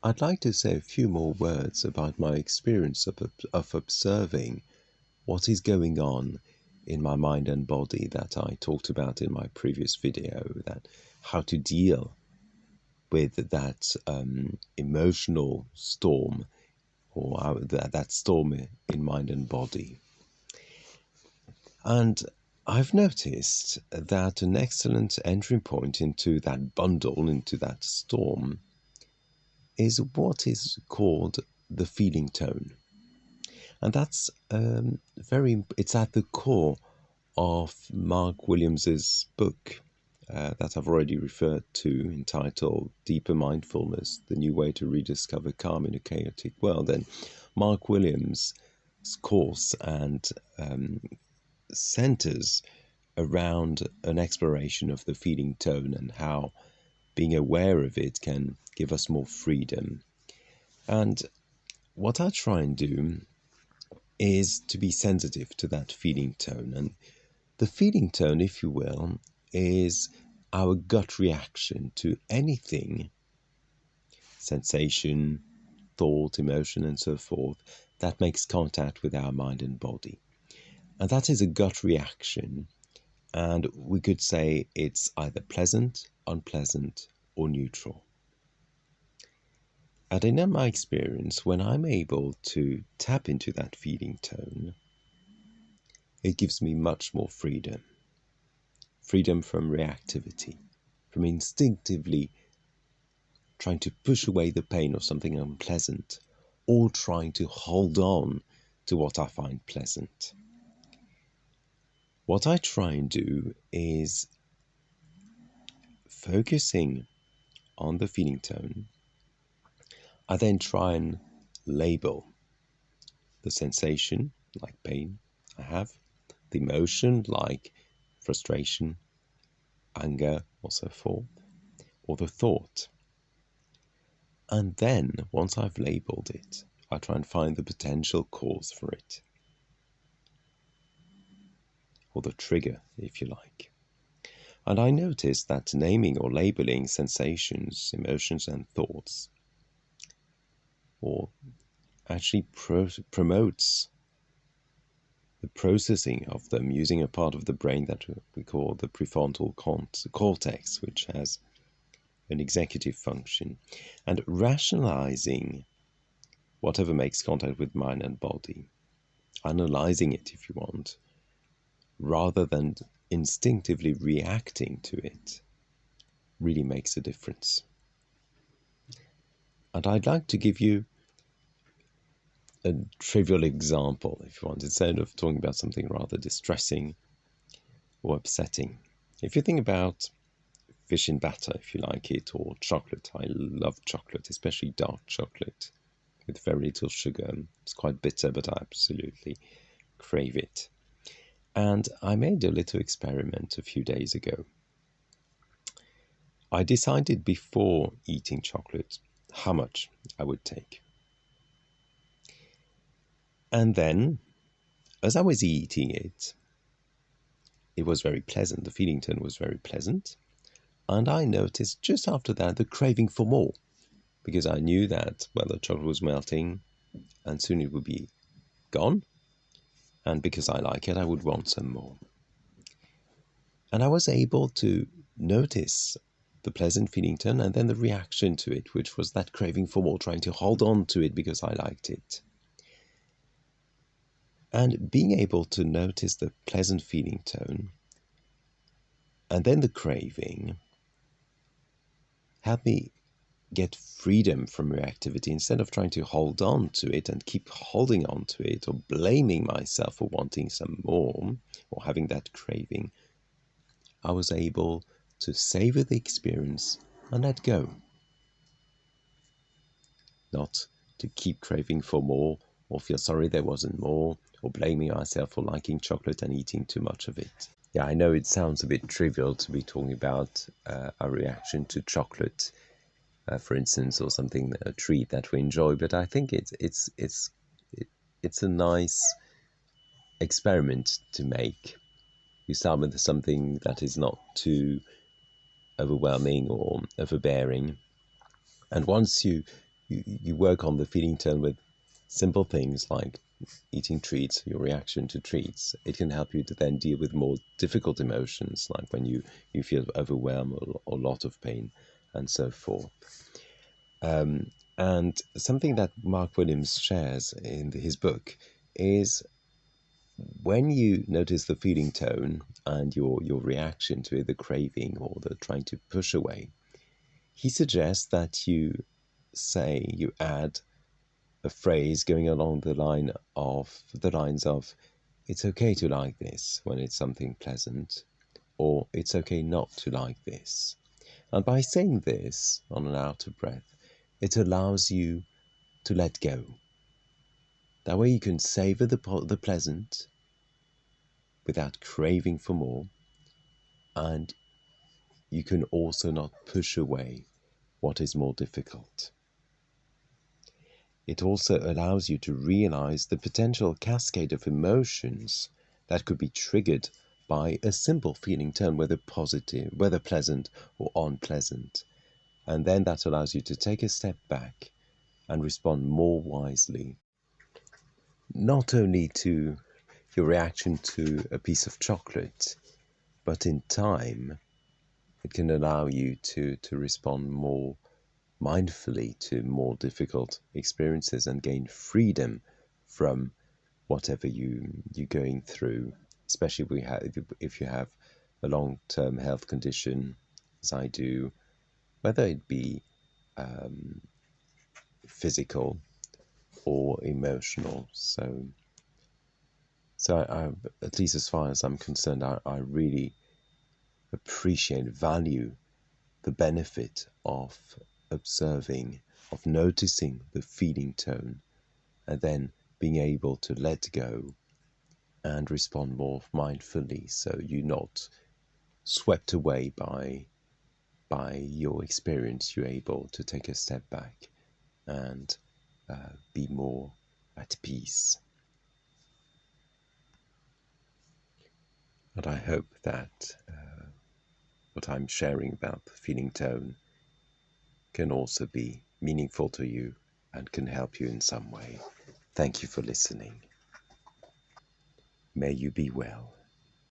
I'd like to say a few more words about my experience of observing what is going on in my mind and body that I talked about in my previous video, that how to deal with that emotional storm, or that storm in mind and body. And I've noticed that an excellent entry point into that bundle, into that storm, is what is called the feeling tone. And that's it's at the core of Mark Williams's book that I've already referred to, entitled Deeper Mindfulness, The New Way to Rediscover Calm in a Chaotic World. And Mark Williams' course and centers around an exploration of the feeling tone and how being aware of it can give us more freedom. And what I try and do is to be sensitive to that feeling tone. And the feeling tone, if you will, is our gut reaction to anything, sensation, thought, emotion, and so forth, that makes contact with our mind and body. And that is a gut reaction. And we could say it's either pleasant, unpleasant, or neutral. And in my experience, when I'm able to tap into that feeling tone, it gives me much more freedom. Freedom from reactivity, from instinctively trying to push away the pain of something unpleasant, or trying to hold on to what I find pleasant. What I try and do is focusing on the feeling tone. I then try and label the sensation, like pain I have, the emotion, like frustration, anger, or so forth, or the thought. And then, once I've labeled it, I try and find the potential cause for it, or the trigger, if you like. And I notice that naming or labeling sensations, emotions, and thoughts, or actually promotes the processing of them using a part of the brain that we call the prefrontal cortex, which has an executive function, and rationalizing whatever makes contact with mind and body, analyzing it if you want, rather than instinctively reacting to it, really makes a difference. And I'd like to give you a trivial example, if you want, instead of talking about something rather distressing or upsetting. If you think about fish in batter, if you like it, or chocolate. I love chocolate, especially dark chocolate with very little sugar. It's quite bitter, but I absolutely crave it. And I made a little experiment a few days ago. I decided before eating chocolate how much I would take. And then, as I was eating it, it was very pleasant. The feeling tone was very pleasant. And I noticed just after that the craving for more, because I knew that, well, the chocolate was melting and soon it would be gone. And because I like it, I would want some more. And I was able to notice the pleasant feeling tone and then the reaction to it, which was that craving for more, trying to hold on to it because I liked it. And being able to notice the pleasant feeling tone and then the craving helped me get freedom from reactivity instead of trying to hold on to it and keep holding on to it or blaming myself for wanting some more or having that craving. I was able to savor the experience and let go. Not to keep craving for more or feel sorry there wasn't more or blaming myself for liking chocolate and eating too much of it. Yeah, I know it sounds a bit trivial to be talking about our reaction to chocolate, for instance, or something, a treat that we enjoy, but I think it's a nice experiment to make. You start with something that is not too overwhelming or overbearing, and once you you work on the feeling tone with simple things like eating treats, your reaction to treats. It can help you to then deal with more difficult emotions, like when you feel overwhelmed or a lot of pain and so forth. And something that Mark Williams shares in his book is when you notice the feeling tone and your reaction to it, the craving or the trying to push away, he suggests that you add a phrase going along the lines of it's okay to like this when it's something pleasant, or it's okay not to like this. And by saying this on an out of breath, it allows you to let go. That way you can savor the pleasant without craving for more, and you can also not push away what is more difficult. It also allows you to realize the potential cascade of emotions that could be triggered by a simple feeling tone, whether positive, whether pleasant or unpleasant. And then that allows you to take a step back and respond more wisely, not only to your reaction to a piece of chocolate, but in time, it can allow you to respond more mindfully to more difficult experiences and gain freedom from whatever you're going through, especially if you have a long-term health condition, as I do, whether it be physical or emotional. So at least as far as I'm concerned, I really appreciate, value the benefit of observing, of noticing the feeling tone, and then being able to let go and respond more mindfully, so you're not swept away by your experience. You're able to take a step back and be more at peace. And I hope that what I'm sharing about the feeling tone can also be meaningful to you and can help you in some way. Thank you for listening. May you be well.